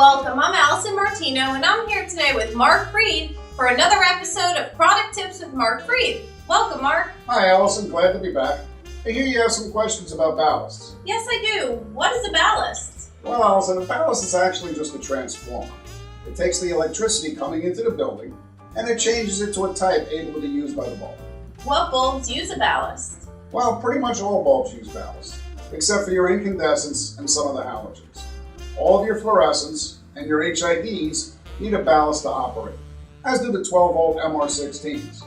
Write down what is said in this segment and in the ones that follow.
Welcome, I'm Allyson Martino, and I'm here today with Mark Freed for another episode of Product Tips with Mark Freed. Welcome, Mark. Hi, Allyson. Glad to be back. I hear you have some questions about ballasts. Yes, I do. What is a ballast? Well, Allyson, a ballast is actually just a transformer. It takes the electricity coming into the building and it changes it to a type able to be used by the bulb. What bulbs use a ballast? Well, pretty much all bulbs use ballast, except for your incandescents and some of the halogens. All of your fluorescents and your HIDs need a ballast to operate, as do the 12-volt MR16s.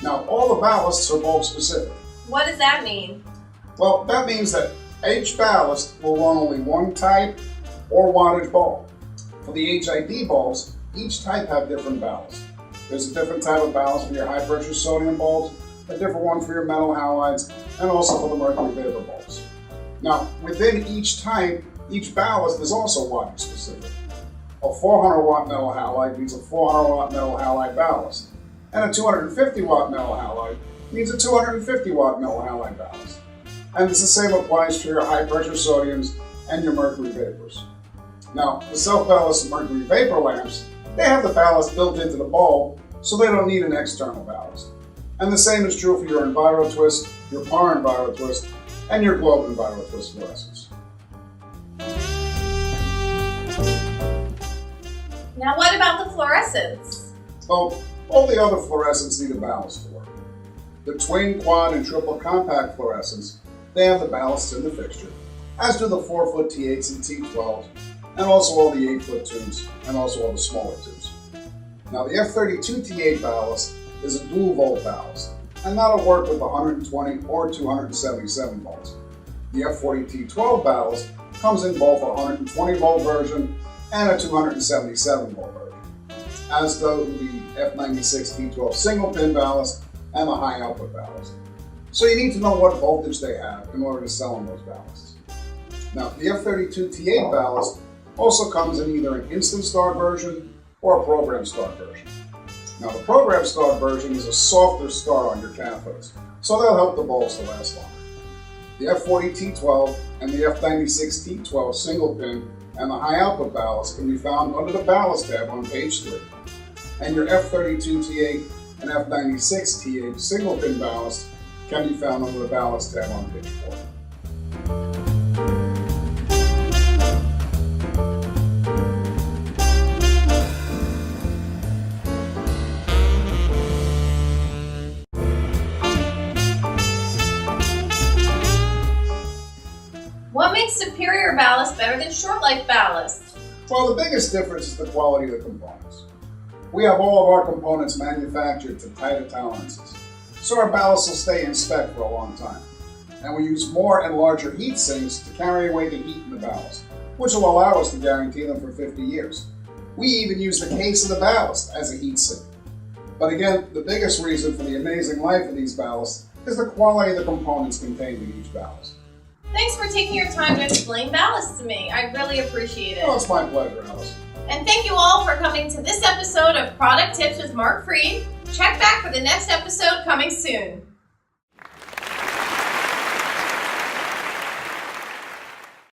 Now, all the ballasts are bulb specific. What does that mean? Well, that means that each ballast will run only one type or wattage bulb. For the HID bulbs, each type have different ballasts. There's a different type of ballast for your high-pressure sodium bulbs, a different one for your metal halides, and also for the mercury vapor bulbs. Now, within each type, each ballast is also wattage specific. A 400 watt metal halide means a 400 watt metal halide ballast, and a 250 watt metal halide means a 250 watt metal halide ballast. And the same applies for your high pressure sodiums and your mercury vapors. Now, the self-ballast mercury vapor lamps, they have the ballast built into the bulb, so they don't need an external ballast. And the same is true for your EnviroTwist, your Par EnviroTwist, and your Globe EnviroTwist fluorescents. Now what about the fluorescents? Well, all the other fluorescents need a ballast to work. The twin, quad, and triple compact fluorescents, they have the ballasts in the fixture, as do the 4-foot T8s and T12s, and also all the 8-foot tubes, and also all the smaller tubes. Now the F32 T8 ballast is a dual volt ballast, and that'll work with 120 or 277 volts. The F40 T12 ballast comes in both a 120 volt version and a 277 volt version, as do the F96 T12 single pin ballast and the high output ballast. So you need to know what voltage they have in order to sell them those ballasts. Now the F32 T8 ballast also comes in either an instant start version or a program start version. Now the program start version is a softer start on your cathodes, so they'll help the bulbs to last longer. The F40 T12 and the F96 T12 single pin and the high output ballast can be found under the ballast tab on page 3. And your F32 T8 and F96 T8 single pin ballast can be found under the ballast tab on page 4. What makes superior ballast better than short-life ballast? Well, the biggest difference is the quality of the components. We have all of our components manufactured to tighter tolerances, so our ballasts will stay in spec for a long time. And we use more and larger heat sinks to carry away the heat in the ballast, which will allow us to guarantee them for 50 years. We even use the case of the ballast as a heat sink. But again, the biggest reason for the amazing life of these ballasts is the quality of the components contained in each ballast. Thanks for taking your time to explain ballast to me. I really appreciate it. Oh, it's my pleasure, Alice. And thank you all for coming to this episode of Product Tips with Mark Freed. Check back for the next episode coming soon.